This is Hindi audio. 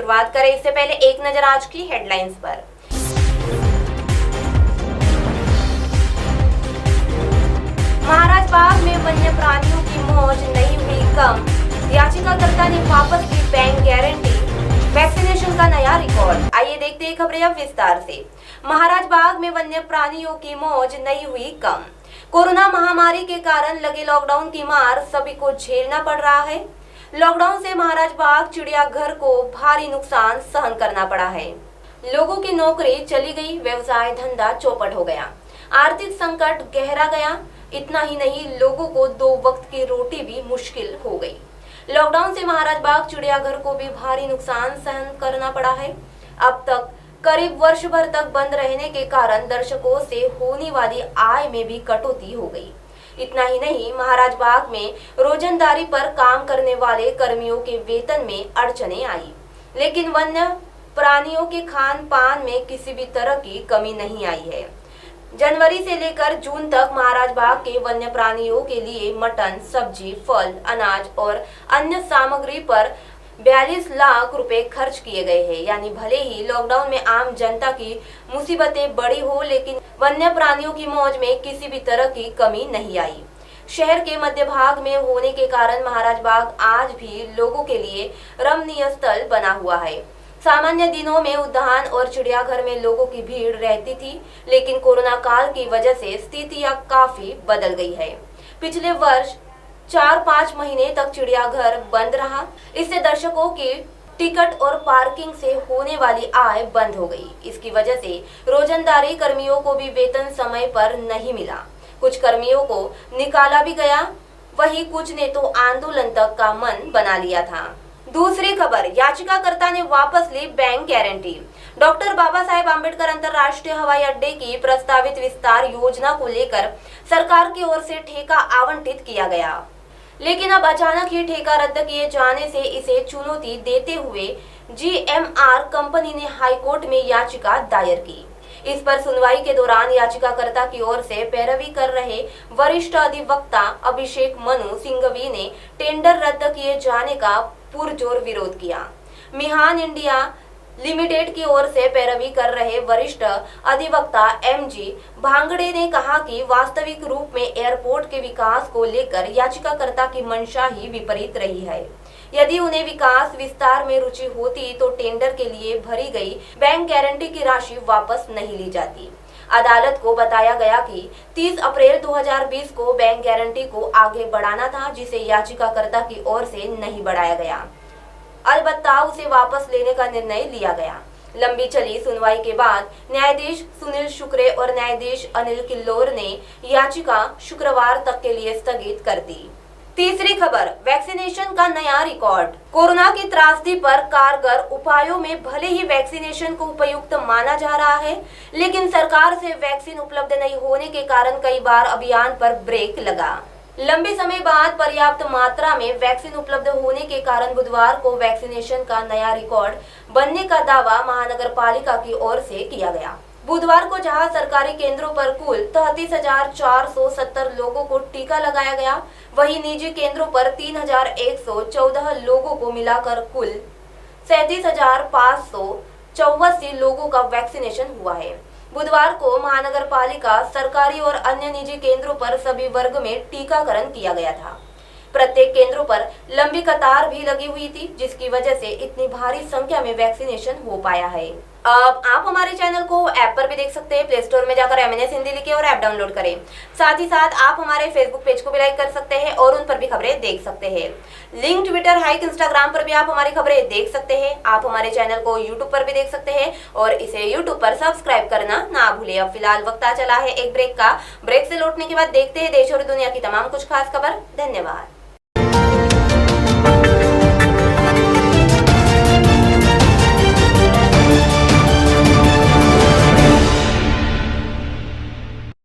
शुरुआत करें इससे पहले एक नजर आज की हेडलाइंस पर। महाराज बाग में वन्य प्राणियों की मौज नहीं हुई कम, याचिकाकर्ता ने वापस की बैंक गारंटी, वैक्सीनेशन का नया रिकॉर्ड। आइए देखते हैं खबरें अब विस्तार से। महाराज बाग में वन्य प्राणियों की मौज नहीं हुई कम। कोरोना महामारी के कारण लगे लॉकडाउन की मार सभी को झेलना पड़ रहा है। लॉकडाउन से महाराज बाग चिड़ियाघर को भारी नुकसान सहन करना पड़ा है। लोगों की नौकरी चली गई, व्यवसाय धंधा चौपट हो गया, आर्थिक संकट गहरा गया। इतना ही नहीं, लोगों को 2 वक्त की रोटी भी मुश्किल हो गई। लॉकडाउन से महाराज बाग चिड़ियाघर को भी भारी नुकसान सहन करना पड़ा है। अब तक करीब वर्ष भर तक बंद रहने के कारण दर्शकों से होने वाली आय में भी कटौती हो गई। इतना ही नहीं, महाराज बाग में रोजंदारी पर काम करने वाले कर्मियों के वेतन में अड़चने आई, लेकिन वन्य प्राणियों के खान पान में किसी भी तरह की कमी नहीं आई है। जनवरी से लेकर जून तक महाराज बाग के वन्य प्राणियों के लिए मटन, सब्जी, फल, अनाज और अन्य सामग्री पर 42 लाख रुपए खर्च किए गए हैं। यानी भले ही लॉकडाउन में आम जनता की मुसीबतें बड़ी हो, लेकिन वन्य प्राणियों की मौज में किसी भी तरह की कमी नहीं आई। शहर के मध्य भाग में होने के कारण महाराज बाग आज भी लोगों के लिए रमणीय स्थल बना हुआ है। सामान्य दिनों में उद्यान और चिड़ियाघर में लोगों की भीड़ रहती थी, लेकिन कोरोना काल की वजह से स्थितियां काफी बदल गई है। पिछले वर्ष 4-5 महीने तक चिड़ियाघर बंद रहा। इससे दर्शकों की टिकट और पार्किंग से होने वाली आय बंद हो गई। इसकी वजह से रोजंदारी कर्मियों को भी वेतन समय पर नहीं मिला। कुछ कर्मियों को निकाला भी गया, वहीं कुछ ने तो आंदोलन तक का मन बना लिया था। दूसरी खबर, याचिकाकर्ता ने वापस ली bank guarantee. Doctor Baba Saheb Ambedkar अंतर्राष्ट्रीय हवाई अड्डे की प्रस्तावित विस्तार योजना को लेकर सरकार की ओर से ठेका आवंटित किया गया, लेकिन अब अचानक ही ठेका रद्द किए जाने से इसे चुनौती देते हुए GMR कंपनी ने हाईकोर्ट में याचिका दायर की। इस पर सुनवाई के दौरान याचिकाकर्ता की ओर से पैरवी कर रहे वरिष्ठ अधिवक्ता अभिषेक मनु सिंघवी ने टेंडर रद्द किए जाने का पुरजोर विरोध किया। मिहान इंडिया लिमिटेड की ओर से पैरवी कर रहे वरिष्ठ अधिवक्ता MG भांगड़े ने कहा कि वास्तविक रूप में एयरपोर्ट के विकास को लेकर याचिकाकर्ता की मंशा ही विपरीत रही है। यदि उन्हें विकास विस्तार में रुचि होती तो टेंडर के लिए भरी गई बैंक गारंटी की राशि वापस नहीं ली जाती। अदालत को बताया गया कि 30 अप्रैल 2020 को बैंक गारंटी को आगे बढ़ाना था, जिसे याचिकाकर्ता की ओर से नहीं बढ़ाया गया। अलबत्ता उसे वापस लेने का निर्णय लिया गया। लंबी चली सुनवाई के बाद न्यायाधीश सुनील शुक्रे और न्यायाधीश अनिल किल्लोर ने याचिका शुक्रवार तक के लिए स्थगित कर दी। तीसरी खबर, वैक्सीनेशन का नया रिकॉर्ड। कोरोना की त्रासदी पर कारगर उपायों में भले ही वैक्सीनेशन को उपयुक्त माना जा रहा है, लेकिन सरकार से वैक्सीन उपलब्ध नहीं होने के कारण कई बार अभियान पर ब्रेक लगा। लंबे समय बाद पर्याप्त मात्रा में वैक्सीन उपलब्ध होने के कारण बुधवार को वैक्सीनेशन का नया रिकॉर्ड बनने का दावा महानगर पालिका की ओर से किया गया। बुधवार को जहां सरकारी केंद्रों पर कुल 33,470 लोगों को टीका लगाया गया, वहीं निजी केंद्रों पर 3,114 लोगों को मिलाकर कुल 37,584 लोगों का वैक्सीनेशन हुआ है। बुधवार को महानगर पालिका, सरकारी और अन्य निजी केंद्रों पर सभी वर्ग में टीकाकरण किया गया था। प्रत्येक केंद्रों पर लंबी कतार भी लगी हुई थी, जिसकी वजह से इतनी भारी संख्या में वैक्सीनेशन हो पाया है। अब आप हमारे चैनल को ऐप पर भी देख सकते हैं। प्ले स्टोर में जाकर MNS हिंदी लिखें और ऐप डाउनलोड करें। साथ ही साथ आप हमारे फेसबुक पेज को भी लाइक कर सकते हैं और उन पर भी खबरें देख सकते हैं। लिंक ट्विटर, हाइक, इंस्टाग्राम पर भी आप हमारी खबरें देख सकते हैं। आप हमारे चैनल को यूट्यूब पर भी देख सकते हैं और इसे यूट्यूब पर सब्सक्राइब करना ना भूलें। अब फिलहाल वक्त आ चला है एक ब्रेक का। ब्रेक से लौटने के बाद देखते हैं देश और दुनिया की तमाम कुछ खास खबर। धन्यवाद।